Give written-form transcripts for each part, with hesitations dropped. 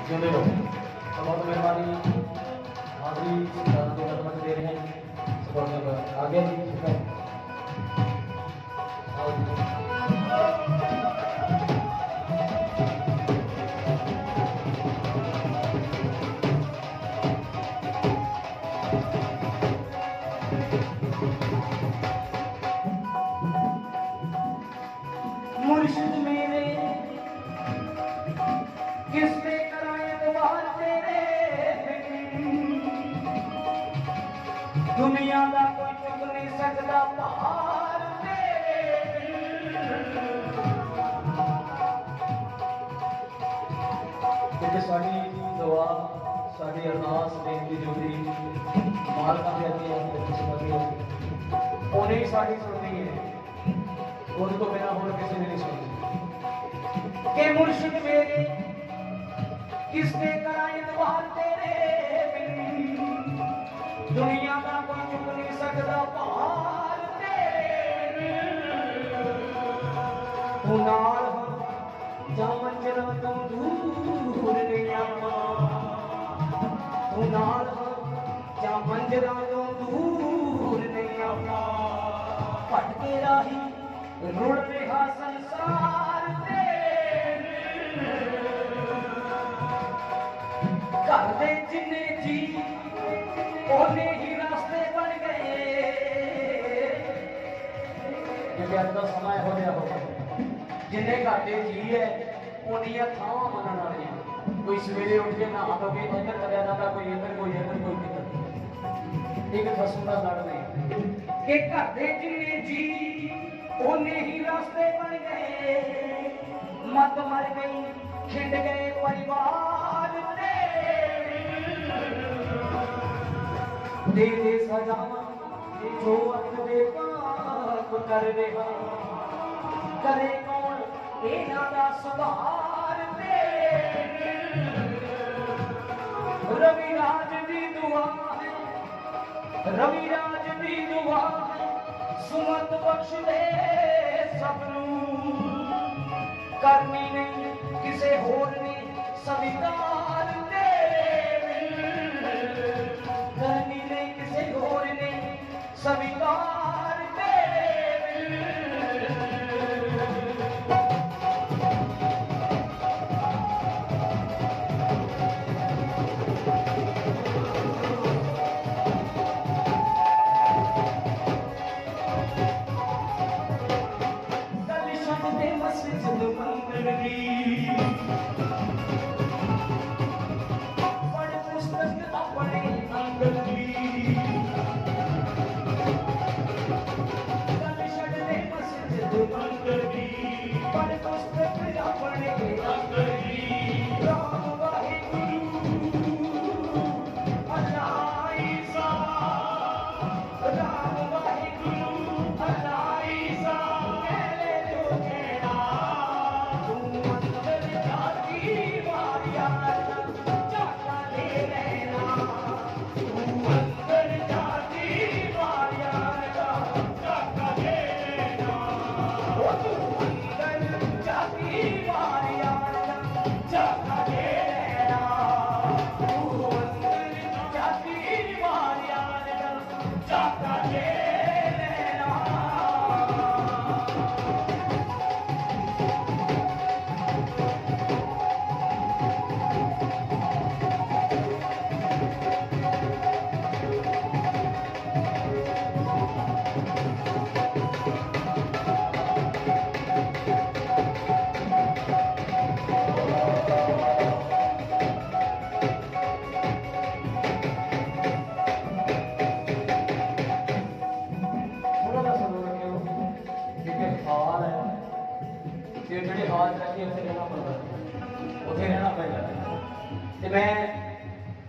जिंदे रहो। बहुत मेहरबानी हाजिरी खदमत दे रहे हैं सपोर्ट आगे मुर्शिद मेरे किसने कराए द्वार तेरे दुनिया का कोई चुक नहीं सकता पहाड़ तेरे क्योंकि साड़ी दुआ साड़ी अरदास बेनती जोड़ी मालका के अगे उन्हें ही साड़ी सुननी है उनको बिना होर किसी ने नहीं सुनी के मुर्शिद मेरे किसने कराए द्वार तेरे बिन दुनिया का कोई चुक नहीं सकता पहाड़ तेरे तू नाल जा मंजिल तो दूर नहीं आवा तू नाल जा मंजिल तो दूर नहीं आवा भटके राही रुड़ रहा संसार घर दे जिन्ने जी ओने ही रास्ते बन गए क्योंकि अब तो समय हो गया हो जिन्ने घर दे जी है उन्नियां थावां मनण वालियां कोई सवेरे उठ के नहा धो के इधर चलिया जाता कोई इधर कोई किधर एक फसू का लड़ नहीं कि घर दे जिन्ने जी ओने ही रास्ते बन गए मत मर गई खिंड गए परिवार दे दे सजावा जो वक्त दे पाप कर रहा करे कौन इन्हां दा सुधार रवि राज दी दुआ है रवि राज दी दुआ है सुमत बख्श दे सबनू करनी नहीं किसे होर ने स्वीकार करनी नहीं किसे होर ने स्वीकार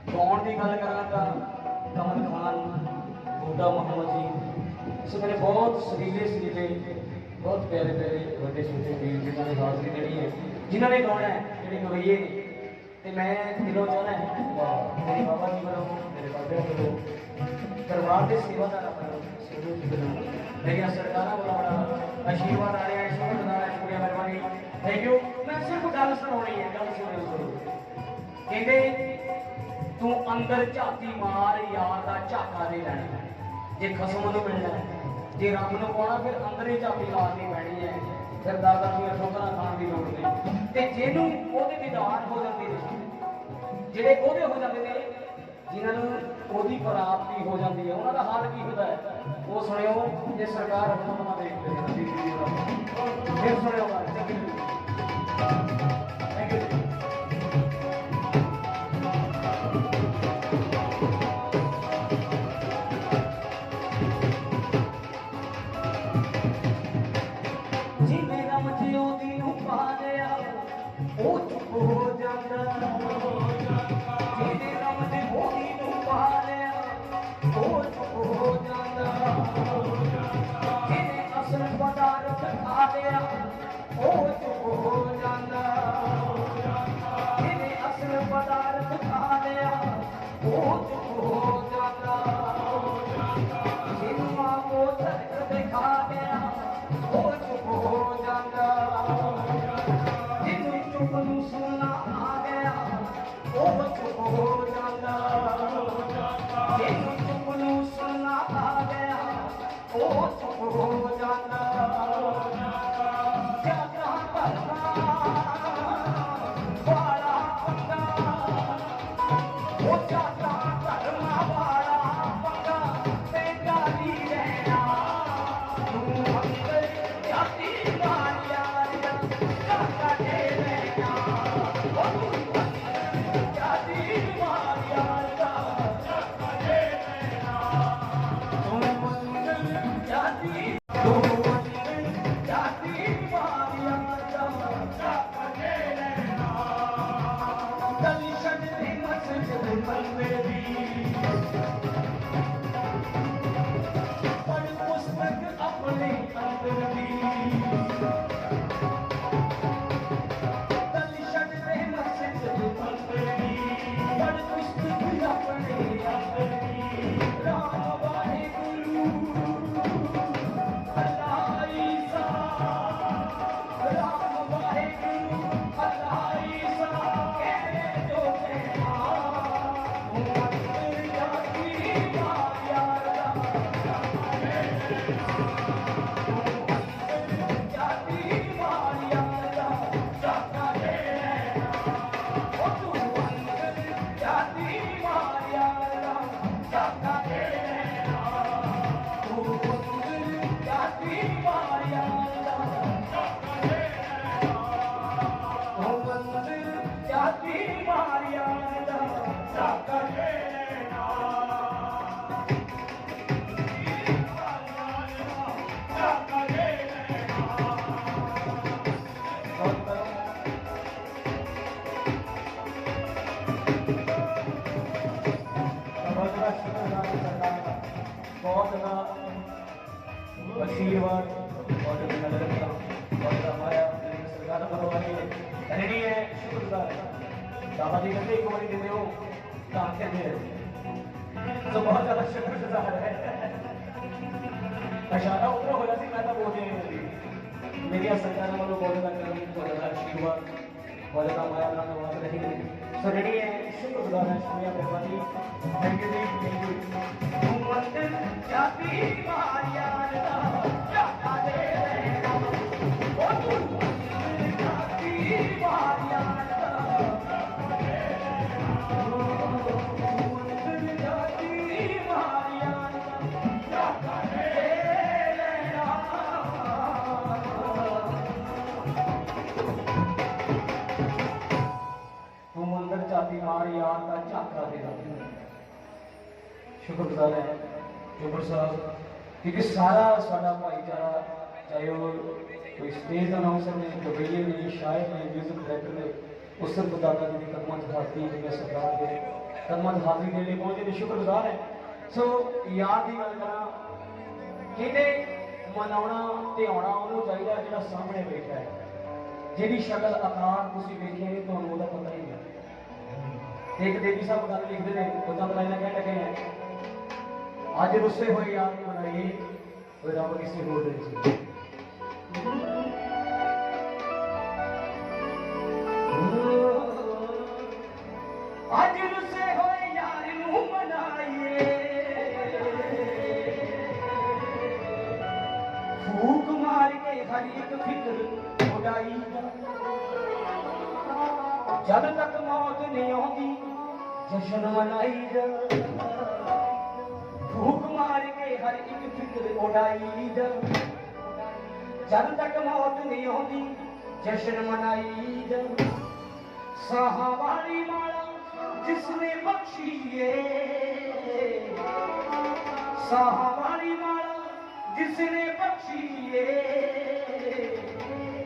गाउन की गल करा तो कमल खान बूटा मोहम्मद जी सो मेरे बहुत सरीले बहुत प्यारे प्यारे बड़े छोटे वीर जिन्होंने हाजरी देनी है जिन्होंने गाना है जी गवैये ने मैं दिलों चाहना है मेरे बाबा जी वालों मेरे बाबे वालों दरबार के सेवादार लेकिन सरकार वाला बड़ा आशीर्वाद आ रहा है शुक्रिया मेहरबानी थैंक यू मैं सिर्फ गल सुनानी है गल सुनो कहते तू अंदर झाती मार यार का झाका दे लैना जे खसम नूं मिलना जे रब नूं पाउणा फिर अंदर ही झाती मारनी पैनी है फिर दादा दी ठोकरां खाण दी लोड़ नहीं ते जेनू ओहदे दीदार हो जाते ने जिहड़े ओहदे हो जाते ने जिन्हां नूं ओहदी प्राप्ति हो जाती है उन्हां दा हाल की हुंदा है वो सुनियो जे सरकार हुक्म देखते हैं फिर सुनियो थैंक यू आशीर्वाद और हमारा सरकार रेडी है शुक्रगुजार बाबा जी कहते एक बारी देते हो काम कहते हैं तो बहुत ज्यादा शुक्रगुजार है इशारा ऊपर हो जाती मैं तो बोलते मेरी सरकार वालों बहुत ज्यादा आशीर्वाद बहुत ज्यादा हमारा नाम नवाज रहेंगे सो रेडी है शुक्रगुजार है शुक्रिया मेहरबानी थैंक यू जाती मारिया शुक्रगुजार है जोबर साहब क्योंकि सारा साडा भाईचारा चाहे वो कोई स्टेज अनाउंसर ने गवैये ने शायर ने म्यूजिक डायरेक्टर ने उस सब दादा जी की कदमां हाजरी जिन्हें सरकार के कदमां हाजरी देने पहुंचे ने शुक्रगुजार है सो याद की गल करा कहते मनाउणा ते आउणा उन्होंने चाहिए जिहड़ा सामने बैठा है जिहदी शक्ल आकार तुसीं वेखिया नहीं तुहानूं ओहदा पता ही नहीं एक देवी साहब गल लिखते हैं उदा लाइना कह लगे हैं आज रुस्से हुए याद नहीं बनाइए तो रब किसी होर दे ਅੱਜ ਰੁੱਸੇ ਹੋਏ ਯਾਰ ਨੂੰ ਮਨਾਈਏ ਫੂਕ ਮਾਰ ਕੇ ਹਰ ਇੱਕ ਫਿਕਰ ਉਡਾਈ ਜਦ ਤੱਕ ਮੌਤ ਨਹੀਂ ਆਉਂਦੀ ਜਸ਼ਨ ਮਨਾਈ ਜਾ ਫੂਕ ਮਾਰ ਕੇ ਹਰ ਇੱਕ ਫਿਕਰ ਉਡਾਈ ਜਾ ਜਦ ਤੱਕ ਮੌਤ ਨਹੀਂ ਆਉਂਦੀ ਜਸ਼ਨ ਮਨਾਈ ਜਾ ਸਾਹਾਂ ਵਾਲੀ ਮਾਲਾ ਜਿਸਨੇ ਬਖਸ਼ੀ ਏ ਸਾਹਾਂ ਵਾਲੀ ਮਾਲਾ ਜਿਸਨੇ ਬਖਸ਼ੀ ਏ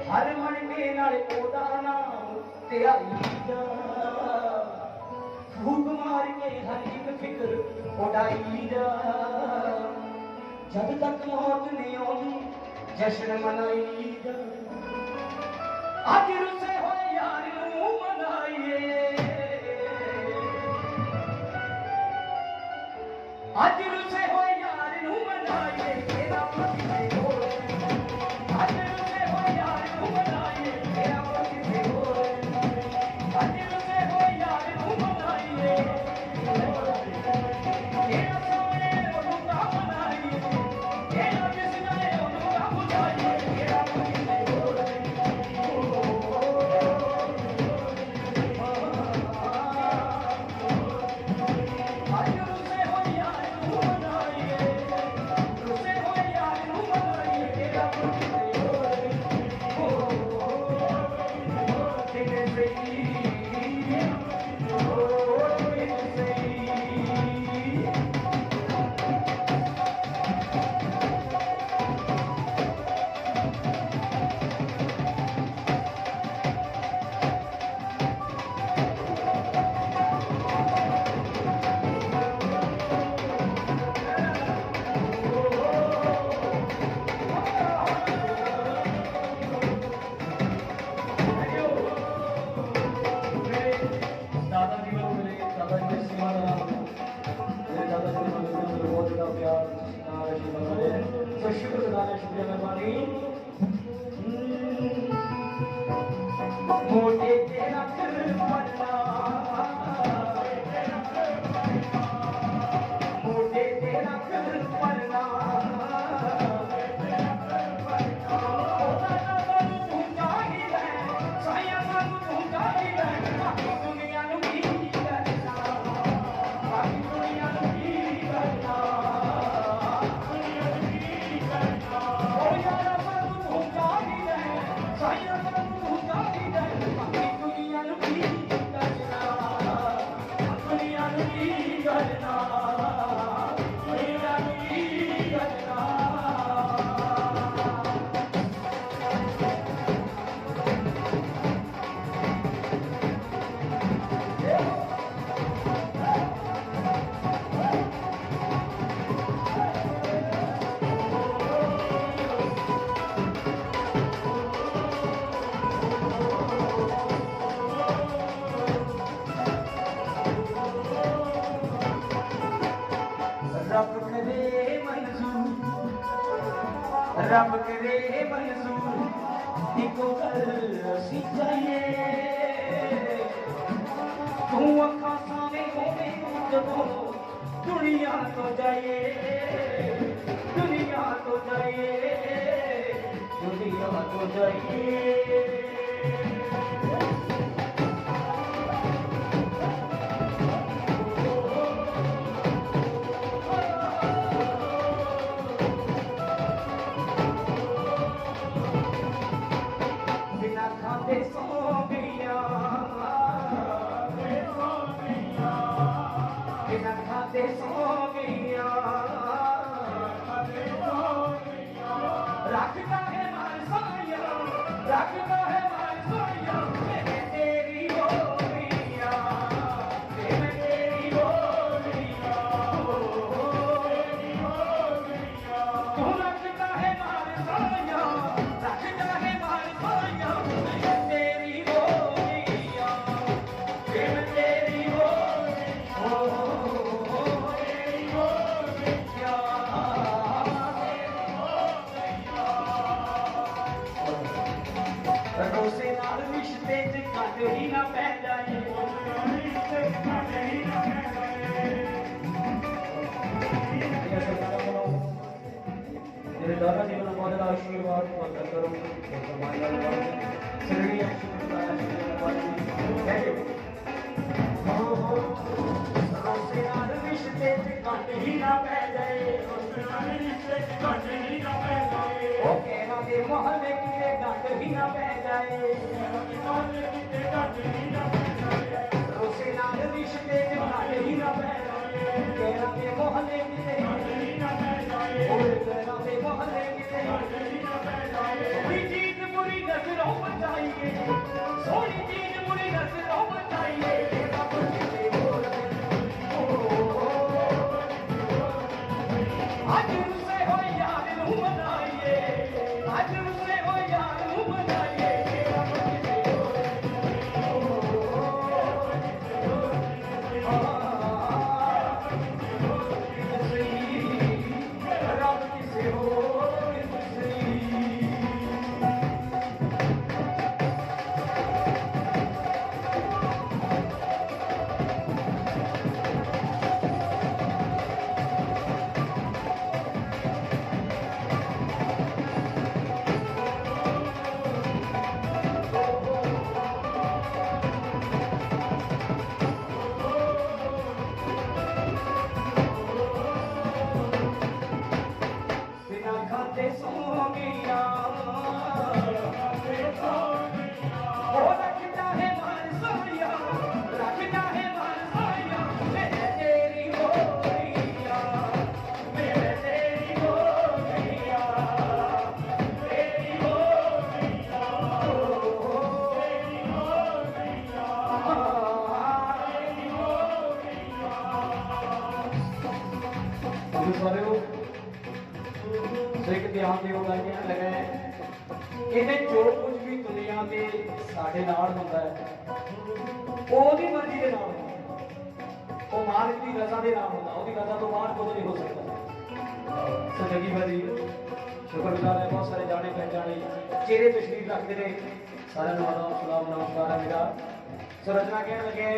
ਹਰ ਮਣਕੇ ਨਾਲ ਉਹਦਾ ਨਾਮ ਧਿਆਈ ਜਾ ਫੂਕ ਮਾਰ ਕੇ ਹਰ ਇੱਕ ਫਿਕਰ ਉਡਾਈ ਜਾ ਜਦ ਤੱਕ ਮੌਤ ਨਹੀਂ ਆਉਂਦੀ ਜਸ਼ਨ ਮਨਾਈ ਜਾ ਅੱਜ ਰੁੱਸੇ ਹੋਏ ਯਾਰ ਨੂੰ ਮਨਾਈਏ ਅੱਜ ਰੁੱਸੇ ਹੋਏ ਯਾਰ ਨੂੰ ਮਨਾਈਏ ਤੇਰਾ ਕਿਸੇ ਹੋਰ ਅੱਜ ਰੁੱਸੇ ਹੋਏ ਯਾਰ ਨੂੰ ਮਨਾਈਏ ਤੇਰਾ ਕਿਸੇ ਹੋਰ ਅੱਜ ਰੁੱਸੇ ਹੋਏ ਯਾਰ ਨੂੰ ਮਨਾਈਏ ਤੇਰਾ ਸੋਹਣੇ ਉਹਨੂੰ ਤਾਂ ਮਨਾਈਏ ਤੇਰਾ ਜਿਸਨੇ ਉਹਨੂੰ ਤਾਂ ਬੁਝਾਈਏ ਤੇਰਾ ਕਿਸੇ ਹੋਰ ਅੱਜ ਰੁੱਸੇ ਹੋਏ ਯਾਰ ਨੂੰ ਮਨਾਈਏ ਰੁੱਸੇ ਹੋਏ ਯਾਰ ਨੂੰ ਮਨਾਈਏ ਤੇਰਾ ਕਿਸੇ ਹੋਰ ਤੇਰੇ ਸਹੀ मोटे तेरा कर पड़ना मोटे तेरा कर पड़ना तू चाही है साया सानू तू चाही है बाकी दुनिया नू की करना बाकी दुनिया नू की करना ओ यारा सानू तू चाही है साया सानू तू चाही है बाकी दुनिया नू की करना दुनिया नू की करना दुनिया नू की करना रब करे मंजूर रब करे मंजूर इको गल असी चाहिए तू अखा सामने होवे जदों दुनिया तो जाइए दुनिया तो जाइए दुनिया तो जाइए बिना खाते सो गया बिना खाते सो गया रखता है मार साया रखता है मार साया मैं तेरी हो गया मैं तेरी हो गया तू रखता है मार साया रखता है मार साया मैं तेरी हो गया मैं तेरी हो गया दादा जी को बहुत आशीर्वाद प्राप्त करो और हमारा श्री आशीर्वाद थैंक यू रिश्ते ही ना पै जाए मोहल्ले की गंद ही ना पै जाए रोसे नाल रिश्ते गंद ही ना पै जाए मोहल्ले की मोहल्ले की चीज बुरी नजरों बचाइए सोनी चीज बुरी नजरों बचाइए आज उससे हो यार नू मनाइए आज उससे हो यार नू मनाइए रब किसे हो खाते सोनिया वो रखता है मान सोनिया रखता है मान सोनिया मैं तेरी हो गईया मैं तेरी हो गईया तेरी हो गईया तेरी हो गईया तेरी हो गईया एक ध्यान दिओ गल कहन लगा इहने जो कुछ भी दुनिया ते साडे नाल हुंदा है ओहदी मर्जी दे नाल हुंदा ओ मालिक दी रज़ा दे नाल हुंदा ओहदी रज़ा तो बाहर कुछ नहीं हो सकता सजगी भाजी शुक्रगुजार है बहुत सारे जाने पहचाने चेहरे तशरीफ रखते ने सारे आदाब सलाम नमस्कार है मेरा सो रचना कहन लगे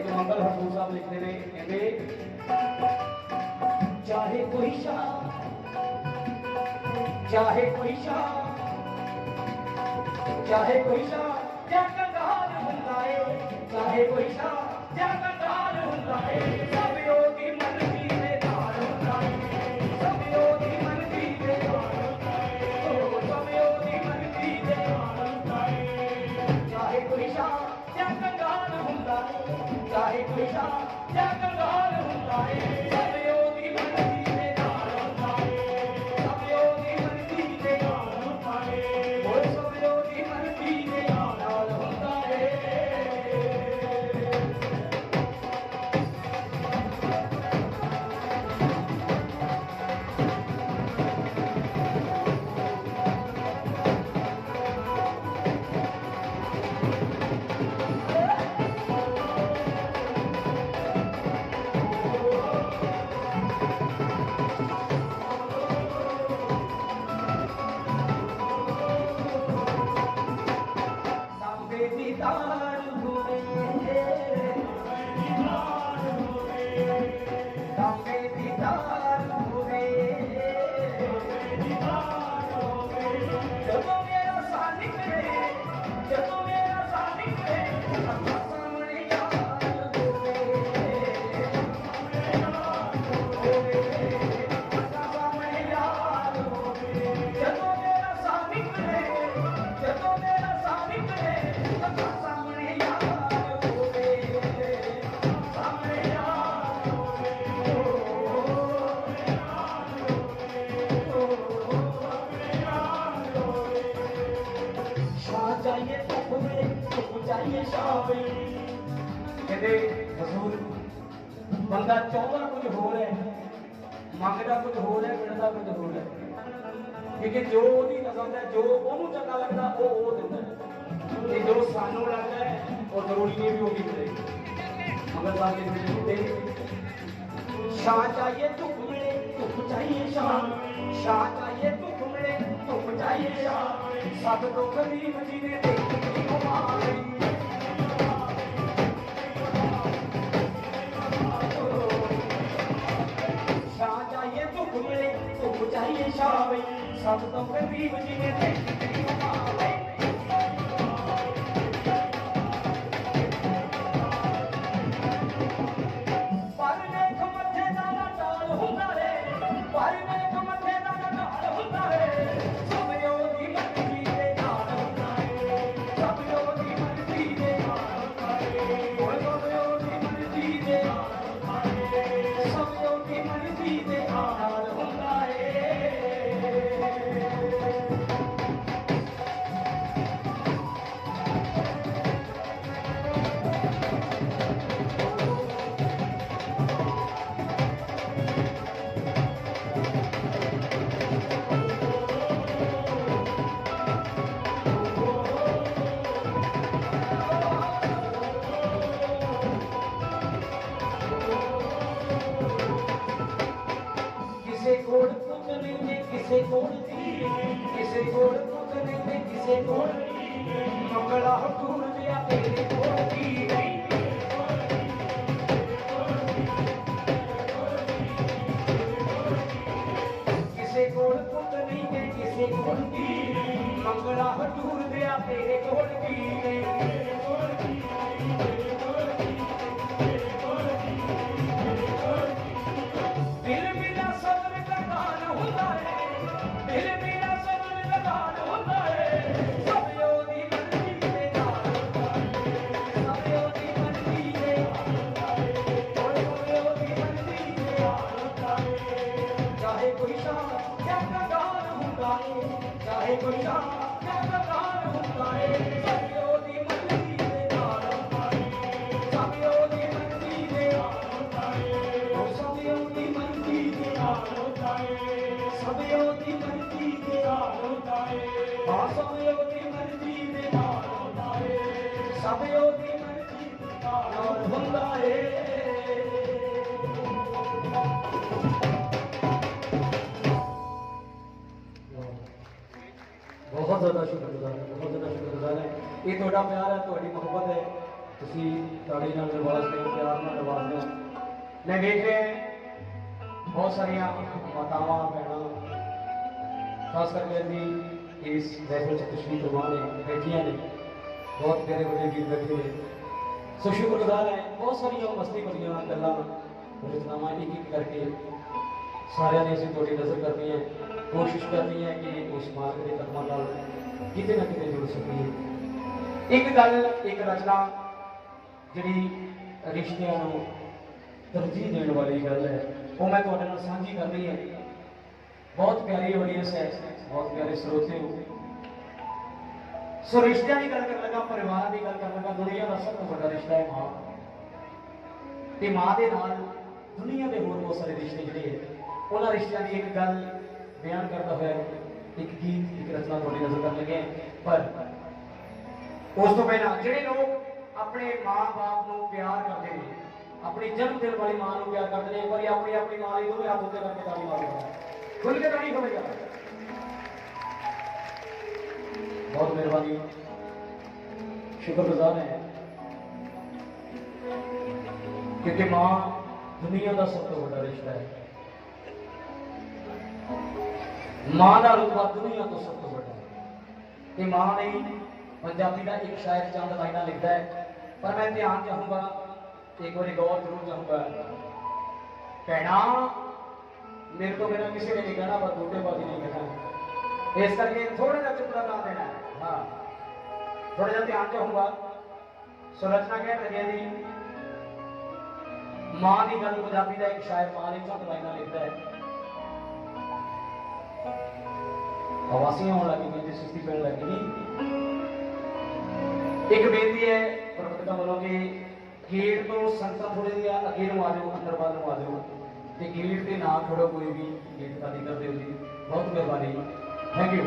एक मंगल हरदूर साहब लिखते ने कहंदे चाहे कोई शाह चाहे कोई शाह क्या कंगाल हुंदा है चाहे कोई शाह क्या कंगाल हुंदा है सब योगी मन की दे नाल हुंदा है सब योगी मन की दे नाल हुंदा है सब योगी मन की दे नाल हुंदा है चाहे कोई शाह क्या कंगाल हुंदा है चाहे कोई शाह क्या कंगाल हुंदा है सब योगी मन की दे नाल हुंदा है सब योगी मन की दे नाल हुंदा है ओ सब योगी मन की दे नाल हुंदा है दीदार हुए तांबे दीदार हुए जदों मेरा साथ निकले जदों मेरा साथ निकले सामने यार होवे सामने यार होवे जदों मेरा साथ निकले जदों मेरा साथ निकले सामने यार होवे सामने यार होवे शाह चाहिए धूप में धूप चाहिए शाह में कहते हजूर बंदा चाहता कुछ हो रहा है मंगता कुछ हो रहा है मिलता कुछ हो रहा है क्योंकि जो ਉਹਦੀ ਪਸੰਦ ਹੈ जो ਉਹਨੂੰ ਚੰਗਾ ਲੱਗਦਾ ਉਹ ਦਿੰਦਾ ਹੈ ਤੇ ਜੋ ਸਾਨੂੰ ਲੱਗਦਾ ਹੈ ਉਹ ਜ਼ਰੂਰੀ ਨਹੀਂ ਵੀ ਉਹ ਵੀ ਮਿਲੇਗੀ मगर साहब के बेटे शाह चाहिए धूप मिले धूप चाहिए शाह शाह चाहिए धूप मिले धूप चाहिए शाह सब तो गरीब जी ने देखी हमारी शाह चाहिए धूप मिले धूप चाहिए शाह सब तो गरीब जिन्हें देखती मां पर देख मथे दाना डाल हुंदा है पर देख मथे दाना डाल हुंदा है सब योगी मर्जी दे नाल हुंदा है सब योगी मर्जी दे नाल हुंदा है सब योगी मर्जी दे नाल हुंदा है सब योगी मर्जी दे नाल हुंदा है किसे कोड़ पुत नहीं किसे कोड़ किसे कोड़ पुत नहीं किसे कोड़ मंगला टूर दिया तेरे कोड़ की किसे कोड़ पुत नहीं किसे कोड़ की मंगला टूर दिया तेरे कोड़ की दिल मेरा सब्र का दान होता है दिल मेरा सब्र का दान होता है सब योगी मर्जी दे दान होता है सब योगी मर्जी दे दान होता है सब योगी मर्जी दे दान होता है चाहे कोई शाम क्या दान होता है चाहे कोई शाम क्या दान होता है सब योगी मर्जी दे दान होता है सब योगी मर्जी दे दान होता है सब योगी मर्जी दे दान होता है सब योगी मर्जी दे दान होता है हाँ सब योगी मर्जी दे दान होता है सब योगी मर्जी दे दान होता है बहुत ज़्यादा शुक्रगुजार है बहुत ज़्यादा शुक्रगुजार है ये थोड़ा प्यार है थोड़ी मोहब्बत है तुसी ताड़ी नाल नवाजते हो प्यार नाल नवाजते हो मैं देख रहे हैं बहुत सारिया मातावां भैन खास करके अभी इस महफिल से तशरीफ फरमा ने बैठिया ने बहुत प्यारे बड़े गीत बैठे हुए सो शुक्रगुजार है बहुत सारिया मस्ती भरिया गल्लां रचनावां एक एक करके सारिया ने असीं थोड़ी नज़र करनी है कोशिश करनी है कि उस मार्ग के कदमां नाल किते ना किते जुड़ सकीए एक गल एक रचना जिहड़ी रिश्तियां नूं तरजीह देने वाली गल है वो मैं तुहाडे नाल साझी करनी है बहुत प्यारी ऑडियंस है बहुत प्यारे श्रोते हो सो रिश्तियां की गल कर लगा परिवार की गल कर लगा दुनिया का सब तो बड़ा रिश्ता है मां ते मां दे नाल दुनिया के होर बहुत सारे रिश्ते जिहड़े है उन्हां रिश्तियां की एक गल बयान करता हुआ एक गीत एक रचना थोड़ी नजर कर लगे पर उस तो पहला जिहड़े लोग अपने मां बाप को प्यार करते हैं अपनी जन्म दिन वाली मां को प्यार करते हैं एक बार अपनी अपनी मां को दोवें हाथ उत्ते करके ताली मारो खुल के ताली होवे जाए बहुत मेहरबानी शुक्रगुजार है क्योंकि मां दुनिया का सब तो बड़ा रिश्ता है मां का रुतबा दुनिया तो सब तो बड़ा है ये मां नहीं पंजाबी का एक शायर चंद लाइना लिखता है पर मैं ध्यान चाहूंगा एक बार गौर जरूर चाहूंगा भैणा मेरे को बिना किसी ने नहीं कहना पर बूटेबाजी नहीं कहना इस करके थोड़ा सा चुप लगा देना है हाँ थोड़ा सा ध्यान चाहूंगा संरचना कह लगे जी मां की गल पंजाबी का एक शायर मां ने चंद लाइना लिखता है आवासियां होने लगी जी सुस्ती पैन लगी एक बेनती है प्रबंधकों वालों के गेट तो संगत थोड़े जिहा अगे नूं आ जाओ अंदर बाहर नूं आ जाओ ते गेट ते ना खड़ो कोई भी गेट खाली कर दिओ जी बहुत मेहरबानी थैंक यू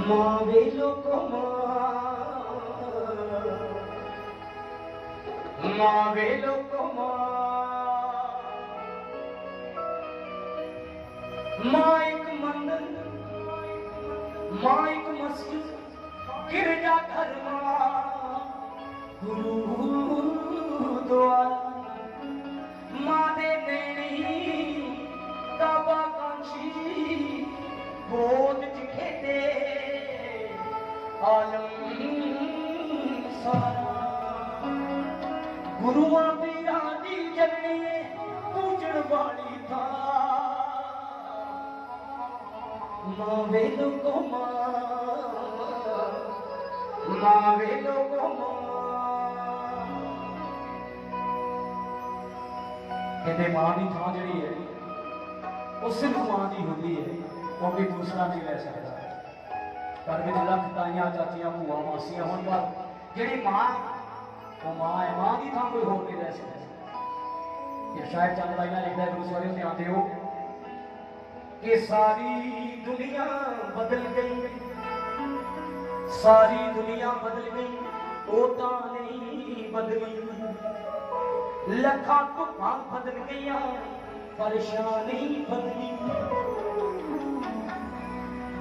मां वेलो को मां वेलो को मां एक मंदिर मां एक मस्जिद गिरजा घर गुरुद्वारा मां दे आलम सारा गुरुआ पीरा दी जननी पूजन वाली था मां वेलो को मां वेलो को कहते मां की थां जी है वो सिर्फ मां की होती है वो भी दूसरा नहीं ले सकता घर में लख ताइयां चाचियां भूआ मासियां होने पर जी मां वो मां है मां की थां कोई होर नहीं रह सकता ये शायद चंद लाइना लिखता है गुरु सवारे ध्यान दियो कि सारी दुनिया बदल गई सारी दुनिया बदल गई ओटा नहीं बदली लखा धुप्पां बदल गई परेशानी बदली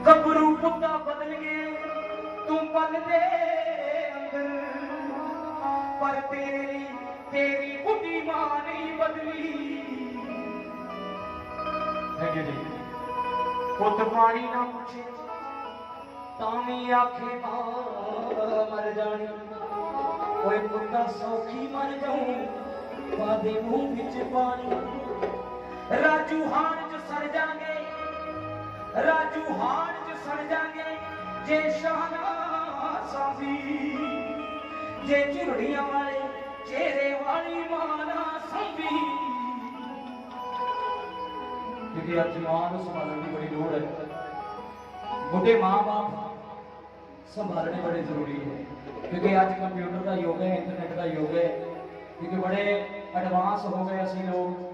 कबरू पुत्ता बदल गए तू पल दे अंदर पर तेरी बुढ़ी मां नहीं बदली है जी पुत पानी ना पूछे तामी आखे मर जानी कोई पुत्ता सौखी मर जाऊं बादे मुंह विच पानी राजू हार च सड़ जाएंगे राजू हार च सड़ जाएंगे जे शाहना साजी जे झुरड़ियां वाले चेहरे वाली माना संभी क्योंकि अब जवान संभालने की बड़ी लोड़ है बुढ़े माँ बाप संभालने बड़े जरूरी है क्योंकि आज कंप्यूटर का युग है इंटरनेट का युग है क्योंकि बड़े एडवांस हो गए असी लोग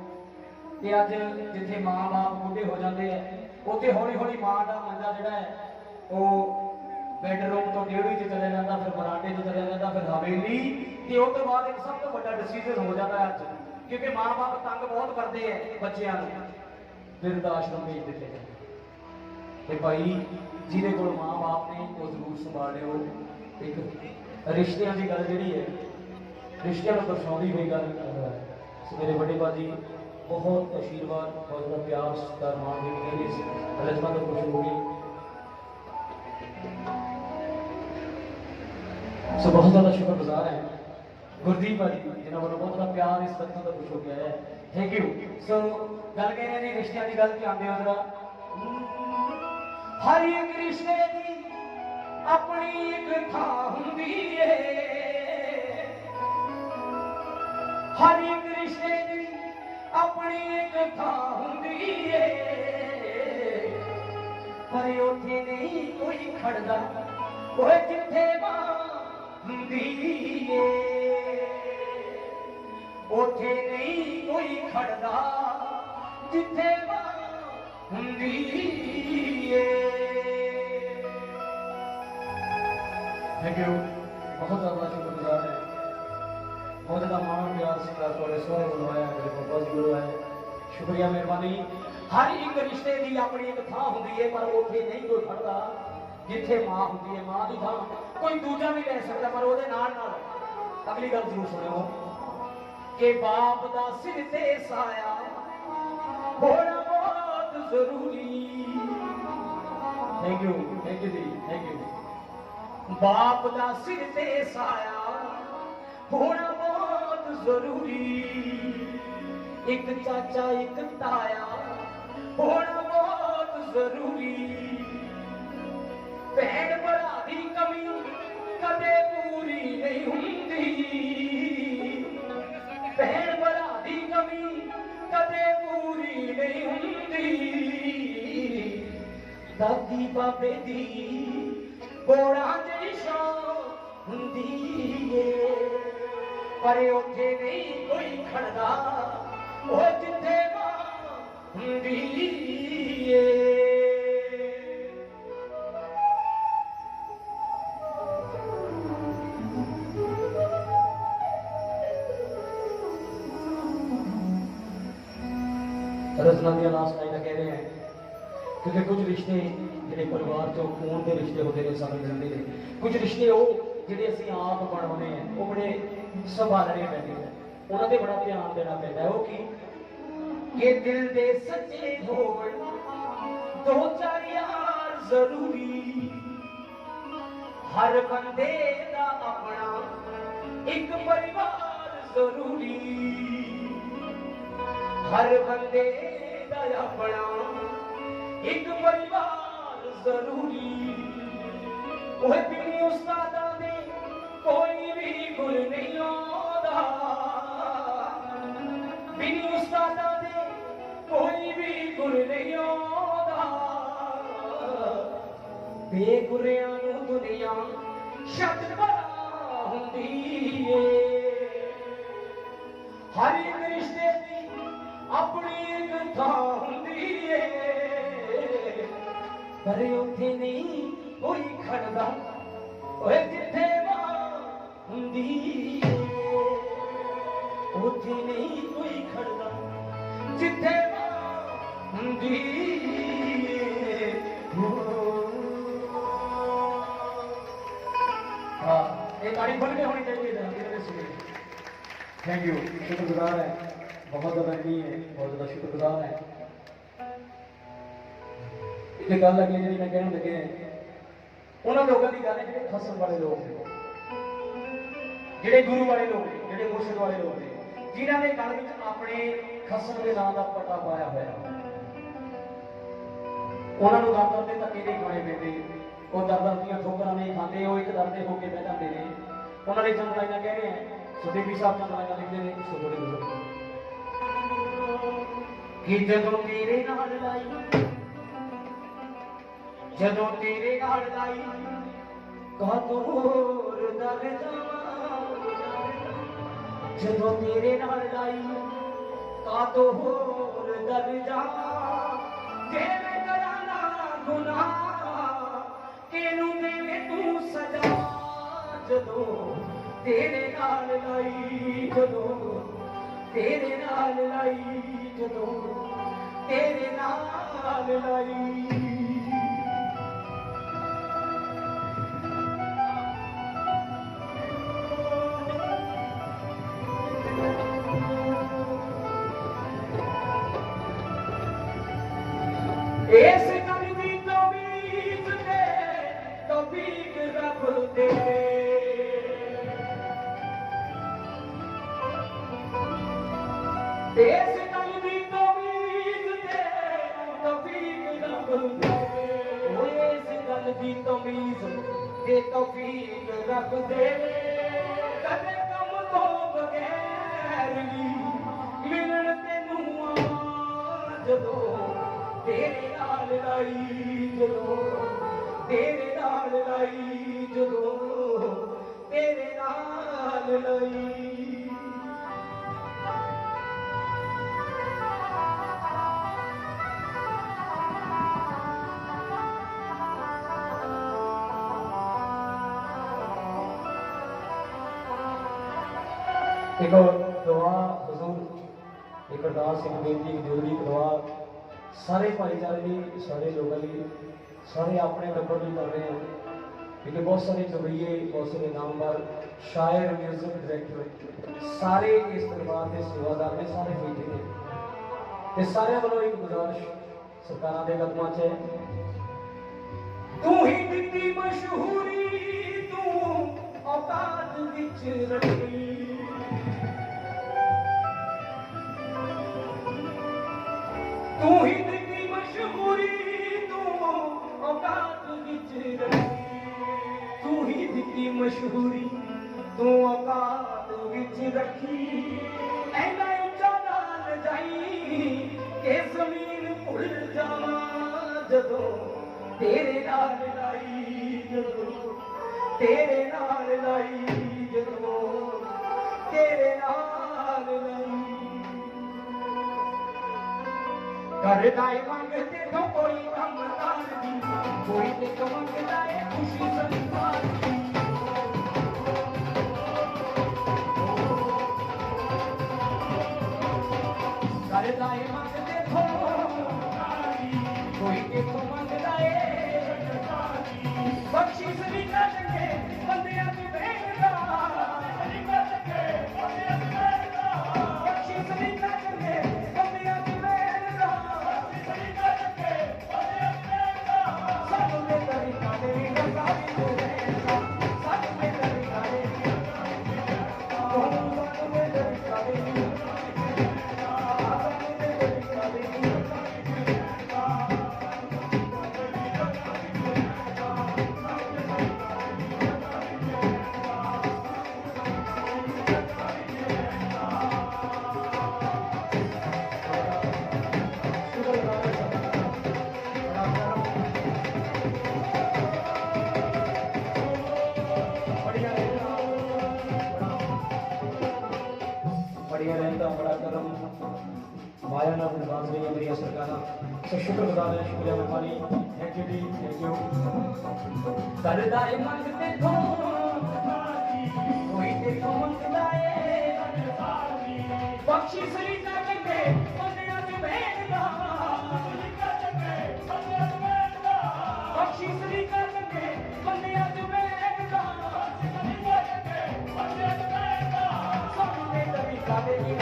ते अज जिथे माँ बाप बुढ़े हो जाते हैं उत्थे हौली हौली माँ का मंजा जिहड़ा है वो बेडरूम तो डेढ़ी च चले जाता फिर बरांडे च चले जाता फिर हवेली ते उस तो बाद एक सब तो बड़ा डिसीजन हो जाता है अज क्योंकि माँ बाप तंग बहुत करते हैं बच्चों को बिरध आश्रम भेज देते हैं ते भाई जिहदे कोल माँ बाप ने वो जरूर संभालिओ एक रिश्तियां की गल जिहड़ी है रिश्तियां को दर्शाउंदी हुई गल मेरे बड़े बाजी बहुत आशीर्वाद बहुत बड़ा प्यार सत्कार मां की मेरी रचना तो खुश हो गई सो बहुत ज्यादा शुक्रगुजार है गुरदीप भाजी जिन्होंने वालों बहुत बड़ा प्यार इस रचना तो खुश हो गया है थैंक यू सो गल कह रहे हैं रिश्तियां की गल ध्यान दिओ जरा हर एक रिश्ते की अपनी एक थां हुंदी है हर एक रिश्ते की अपनी एक थां हुंदी है पर उथे नहीं कोई खड़दा ओए जिथे मां हुंदी है उथे नहीं कोई खड़दा जिथे मां हुंदी है थैंक यू बहुत ज्यादा शुक्रगुजार है बहुत ज्यादा मान प्यार सत्कार थोड़े सोहरे बुलवाया मेरे पापा जी बुलवाए शुक्रिया मेहरबानी हर एक रिश्ते की अपनी एक थां होंदी है पर उथे नहीं कोई खड़दा जिथे मां होंदी है मां की थां कोई दूजा नहीं ले सकता पर ओदे नाल नाल अगली गल जरूर सुनियो कि बाप दा सिर ते साया होना बहुत जरूरी thank you ji thank you बाप दा सिर ते साया होना बहुत जरूरी एक चाचा एक ताया होना बहुत जरूरी भैन भरा दी कमी कदे पूरी नहीं हुंदी भैन भरा दी कमी कदे पूरी नहीं हुंदी दादी बाबे दी गोड़ा जई शान हुंदी है पर उथे नहीं कोई खड़दा ओ जिथे मां हुंदी है रचना दिया लास्ट लाइन कह रहे हैं क्योंकि कुछ रिश्ते जिहड़े परिवार चो खून के रिश्ते होते हैं सानू मिलते हैं कुछ रिश्ते वो जिहड़े असीं आप बनाने हैं वो बड़े संभालने पैंदे हैं उन्हां ते बड़ा ध्यान देना पैंदा है वो कि दिल दे सच्चे होवण दो चार यार जरूरी हर बंदे दा अपना एक परिवार जरूरी, हर बंदे दा अपना एक परिवार जरूरी। ओए बिन उस्तादा दे कोई भी गुर नहीं आंदा, बिन उस्तादा दे कोई भी गुर नहीं आंदा। बेगुरियां नूं दुनिया शक बड़ा हुंदी है। हर एक रिश्ते दी अपनी एक थां हुंदी है, पर उत्थे नहीं कोई खड़दा ओए जिथे मां हुंदी है। उत्थे नहीं कोई खड़दा जिथे मां हुंदी है। ये तारीफ बन के होनी चाहिए। थैंक यू, शुक्रगुजार है, बहुत ज़्यादा नहीं है, बहुत ज़्यादा शुक्रगुजार है। एक गल अगली जी मैं कहने लगे उन्होंने लोगों की गल है जो खसम वाले लोग ने, जो गुरु वाले लोग ने, जो मुर्शिद वाले लोग ने, जिन्होंने गल में अपने खसम के नाम का पटा पाया हुआ। उन्होंने दर दर के धक्के नहीं खाने पैंदे, वो दर दर दी ठोकर नहीं खाते, वो एक दरदे होकर बह जाते हैं। उन्होंने चंद लाइना कह रहे हैं, सुदेवी साहब चंद लाइना लिखते हैं, सुबोधे गुजर कि जदों तेरे नाल लाई, जदों तेरे नाल लाई कातोर दर जावां, जदों तेरे नाल लाई कातोर दर जावां। तेरे कराना गुनाह केनू देवे तू सजा, जदों तेरे नाल लाई, जदों तेरे नाल लाई, जदों तेरे नाल लाई। इस गल दी तमीज ते तौफीक रब दे, इस गल दी तमीज ते तौफीक रब दे। इस गल दी तमीज ते तौफीक रब दे। कदे कम तो बगैर मिलन तेनू आ, जदों तेरे नाल लाई, जदों तेरे नाल लाई, जदों तेरे नाल लाई। एक दुआ हुजूर, एक अरदास, एक बेनती, एक जरूरी दुआ सारे भाईचारे की, सारे लोगों की, सारे अपने टब्बर भी कर रहे हैं, क्योंकि बहुत सारे जबरीए, बहुत सारे नामवर शायर, म्यूजिक डायरैक्टर सारे इस दरबार के सेवादार ने, सारे बैठे हैं। सारे वालों एक गुजारिश सरकारों के कदमों च है, तू ही दिती मशहूरी, तू औकात विच रखी, तू ही दिती मशहूरी, तू औकात विच रखी, तू ही दिती मशहूरी, तू औकात विच रखी। ऐना उच्चा नाल जाई के जमीन भुल जावां, जदों तेरे नाल लाई, जदों तेरे नाल लाई, जदों तेरे नाल लाई। करदा है मंगते तो कोई कमदार दी, कोई ते मंगदा है खुशी संसार दी। करदा है मंगते तो कोई ते मंगदा है बख्शीश दी करके बंदियां दी बेड़ा, बख्शीश दी करके बंदियां दी बेड़ा। सामने तेरी काले रंगा बड़िया रहता बड़ा करम माया ना निवास रही है मेरी सरकार। सो शुक्रगुजार है, शुक्रिया मेहरबानी, thank you ji, thank you. करदा है मंगते को कोई देखो मंगदा है बख्शी सही ना के बंदे अज बैठदा बख्शी सही ना के बंदे अज बैठदा सामने तभी कादे की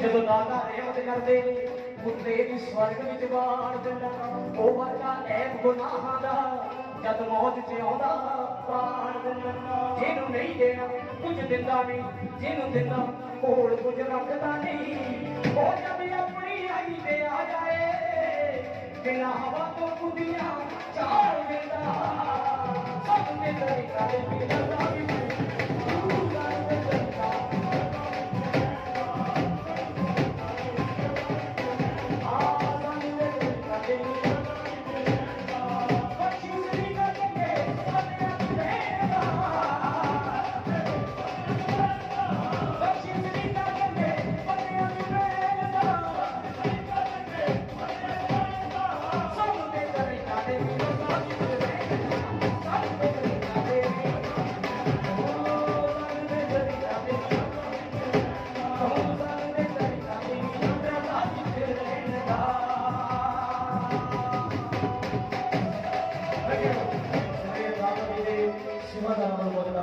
ਜਦੋਂ ਦਾਦਾ ਰਹਿਮਤ ਕਰਦੇ ਕੁੱਤੇ ਦੀ ਸਵਰਗ ਵਿੱਚ ਬਾੜ ਦਿੰਦਾ ਉਹ ਵਰਗਾ ਐਬ ਗੁਨਾਹਾਂ ਦਾ ਜਦ ਮੌਤ ਚ ਆਉਂਦਾ ਬਾੜ ਦਿੰਦਾ ਜਿਹਨੂੰ ਨਹੀਂ ਦੇਣਾ ਕੁਝ ਦਿੰਦਾ ਨਹੀਂ ਜਿਹਨੂੰ ਦਿੰਦਾ ਕੋਲ ਕੁਝ ਰੱਖਦਾ ਨਹੀਂ ਉਹ ਜਦ ਆਪਣੀ ਆਈ ਤੇ ਆ ਜਾਏ ਬਿਨਾਂ ਹਵਾ ਤੋਂ ਕੁੱਦੀਆਂ ਚਾਲ ਦਿੰਦਾ ਸਭ ਦੇ ਤਰੀਕਾ ਦੇ ਮਿਲਦਾ ਵੀ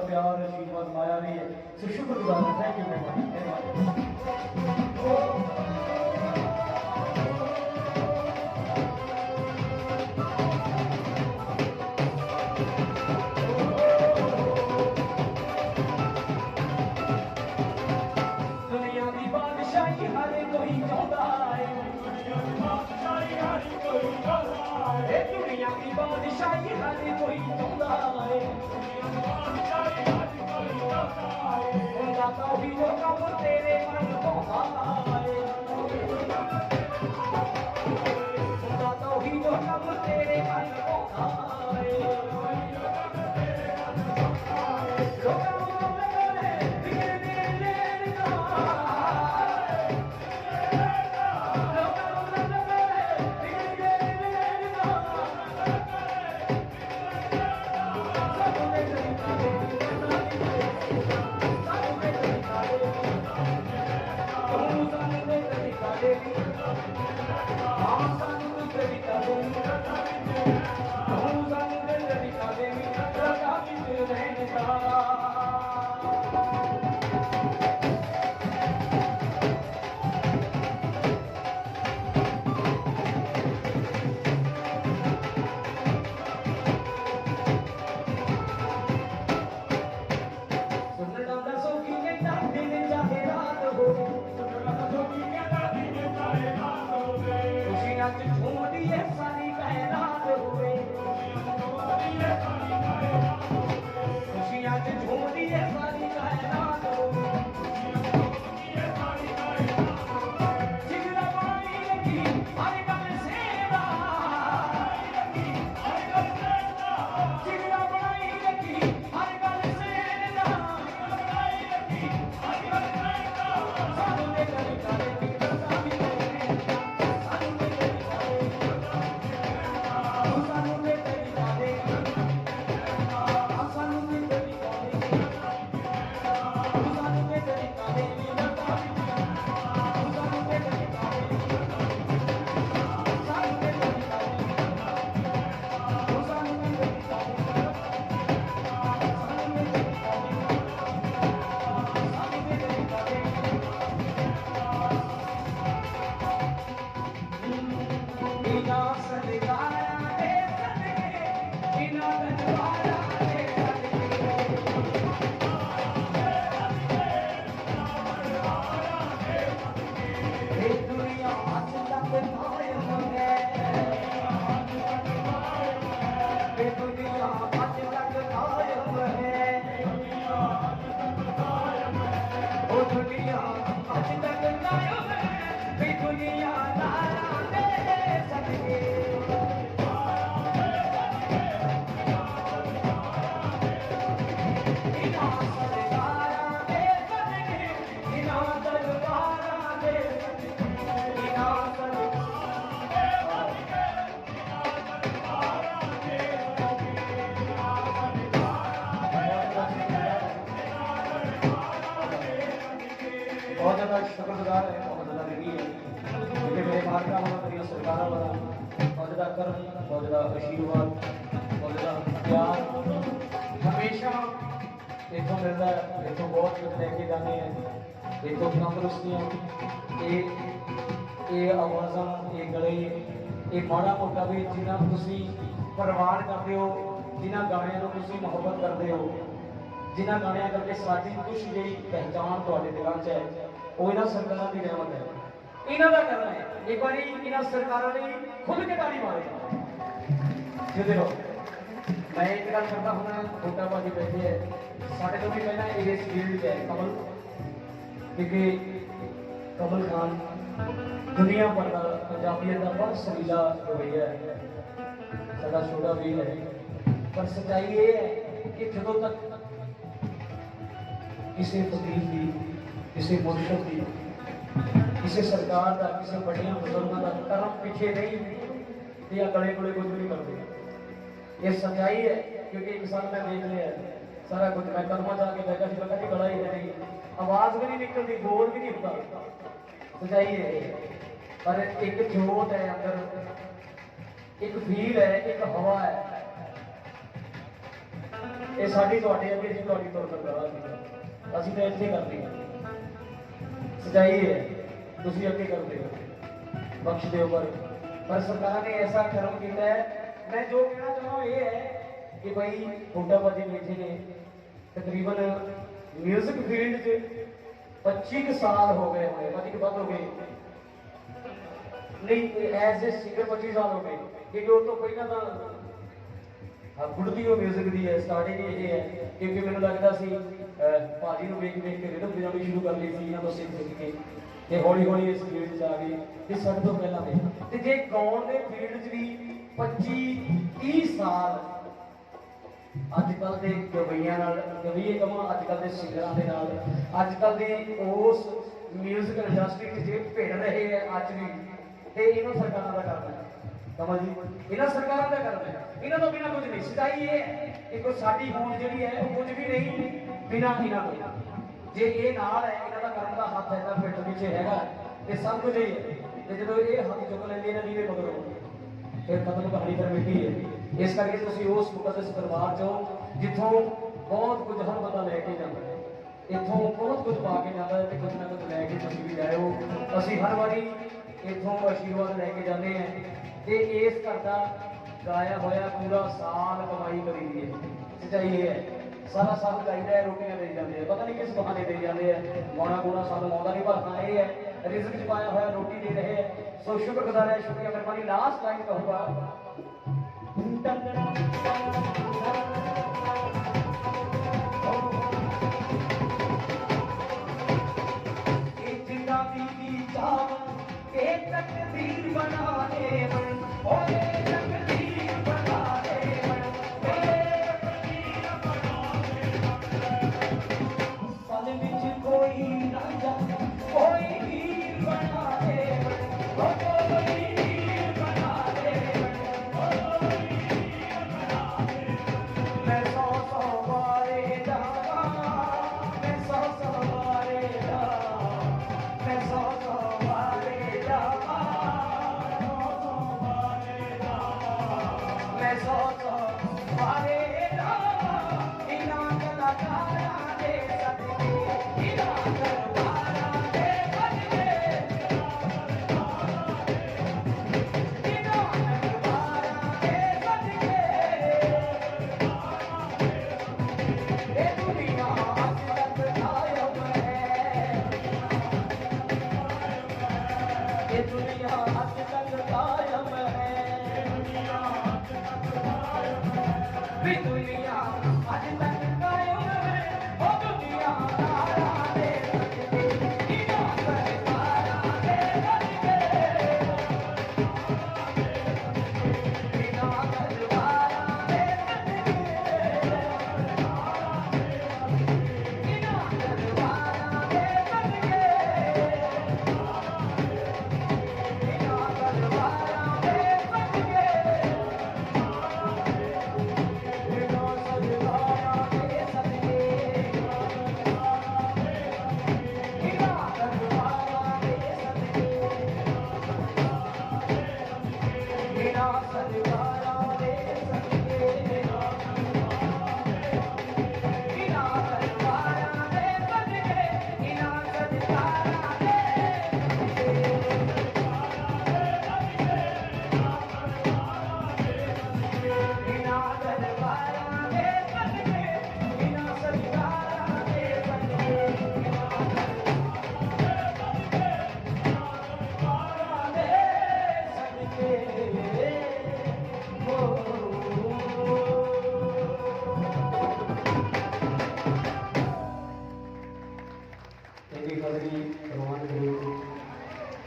प्यार आशीर्वाद माया नहीं है। सो शुक्रगुजार, थैंक यू मेहरबानी। दुनिया की बादशाही हर कोई चाहता है, दुनिया की बादशाही हर कोई चाहता है। तो भी जो कब तेरे मन को आए तो भी जो कब तेरे मन को आए दुनिया अज तक कायम है भी दुनिया दारा दे सदके इना सरकारा दे सदके इना दरबारा दे इना बहुत ज़्यादा शुक्रगुजार है, बहुत ज़्यादा निधि है क्योंकि मेरे मार्का वाला मेरी सरकारों वाला बहुत ज़्यादा कर्म, बहुत ज़्यादा आशीर्वाद, बहुत ज़्यादा प्यार हमेशा इतों मिलता है। इतों बहुत कुछ लेके जाने हैं, इतों तंदुरुस्तियाँ, ये आवाज़ा, ये गले, ये माड़ा मोटा भी जिन्ना तुसी परवान करते हो, जिन्ना गाणियां नूं तुसी मुहब्बत करते हो, जिन्ना गाणियां करके साडी कुछ जी पहचान तुहाडे दिलां च है, वो इन्हां सरकारां दी रहमत है। इन्हां दा करना है, एक बारी इन्हां सरकारां ने खुल के ताड़ी मारे जिदे हो। मैं एक गल करदा हुंदा, छोटा भाजी बैठे है साडे तो भी पहला इस फील्ड है कमल, क्योंकि कमल खान दुनिया भर का पंजाबियत का बहुत सलीला रवैया है, साडा छोटा वीर है। पर सच्चाई ये है कि जदों तक किसी फकीर की, किसी मुर्शद की, किसी सरकार का, किसी बड़िया बुजुर्गों का कर्म पीछे नहीं या गले गुले कुछ नहीं करते। ये सच्चाई है क्योंकि एक साल मैं देख लिया सारा कुछ। मैं कर्मा जाके बैठा सी, कभी गला ही नहीं, आवाज भी नहीं निकलती, बोल भी नहीं होता। सच्चाई है। पर एक जोत है अंदर, एक फील है, एक हवा है। ये साडी तुहाडे अगे जी तुहाडी तुर करदा सी, असीं तां इत्थे करदे हां। सच्चाई है, तुसीं अगे करदे हो, बख्श दिओ। पर सरकार ने ऐसा कर्म किया है। मैं जो कहना चाहूँ ये है कि भाई छोटा भाजी बैठे ने तकरीबन म्यूजिक फील्ड च 25 साल हो गए होंगे, 25 बंद हो गए नहीं, एज ए सिंगर 25 साल हो गए, क्योंकि उस तो पहला तो गुड़ती वो म्यूजिक की है, स्टार्टिंग ये है। क्योंकि मैंने लगता सी भाजी को वेख वेख के रिदम बजानी शुरू कर ली थी, इन्होंने सीख के ते हौली हौली इस फील्ड च आ गई। ते सब तो पहला में ते जे गाउन दे फील्ड च भी 25-30 साल अजकल के गवैया गवैये कमां, अजकल के सिंगरां दे नाल, अजकल के उस म्यूजिक इंडस्ट्री जे भिड़ रहे हैं अज भी, ते इन्हों सरकारां दा करना है कमल जी, इन्हों सरकारां दा करना है। इन्हों तो बिना कुछ नहीं। सच्चाई ये है कि कोई साडी होंद जिहड़ी है वो कुछ भी नहीं बिना इन्हों तो। जे ये नाल है, इन्हों दा करन दा हत्थ है, पिठ पिछे हैगा ते सब कुछ ही है। ते जदों ये हत्थ चुक लैंदे इन्हां दी मगरों फिर खत्म कहानी फिर मिट्टी है। इस करके तुसीं उस मुकद्दस दरबार चो जिथों बहुत कुछ हर बंदा लैके जांदा है, इथों बहुत कुछ पा के जाता है, तो कुछ ना कुछ लैके तुसीं भी जाओ। असीं हर बारी इथों आशीर्वाद लैके जाते हैं ते इस घर का गाया होया पूरा साल कमाई करी दी है। सच्चाई ये है, सारा साल गाईदा है, रोटियां दे जाते हैं, पता नहीं किस बहाने दे जाते हैं, गाना गुना सानूं आउंदा नहीं, पर हाँ ये है रिज़्क च पाया होया रोटी दे रहे हैं। सो शुक्रगुजार है, शुक्रिया मेहरबानी। लास्ट लाइन कहूँगा,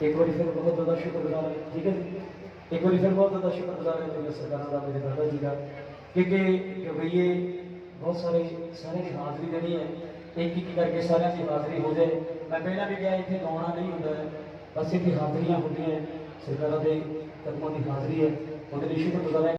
एक बार फिर बहुत ज़्यादा शुक्रगुजार है, ठीक है जी। एक बार फिर बहुत ज़्यादा शुक्रगुजार है मेरी सरकार का, मेरे दादा जी का, क्योंकि रवैये बहुत सारे की हाज़री देनी है, एक एक करके सारे की हाज़री हो जाए। मैं पहला भी गया इतने गाना नहीं होता है, बस इतनी हाज़रियाँ होती हैं, सरकार के कदमों की हाज़री है, उन्हें शुक्रगुजार है।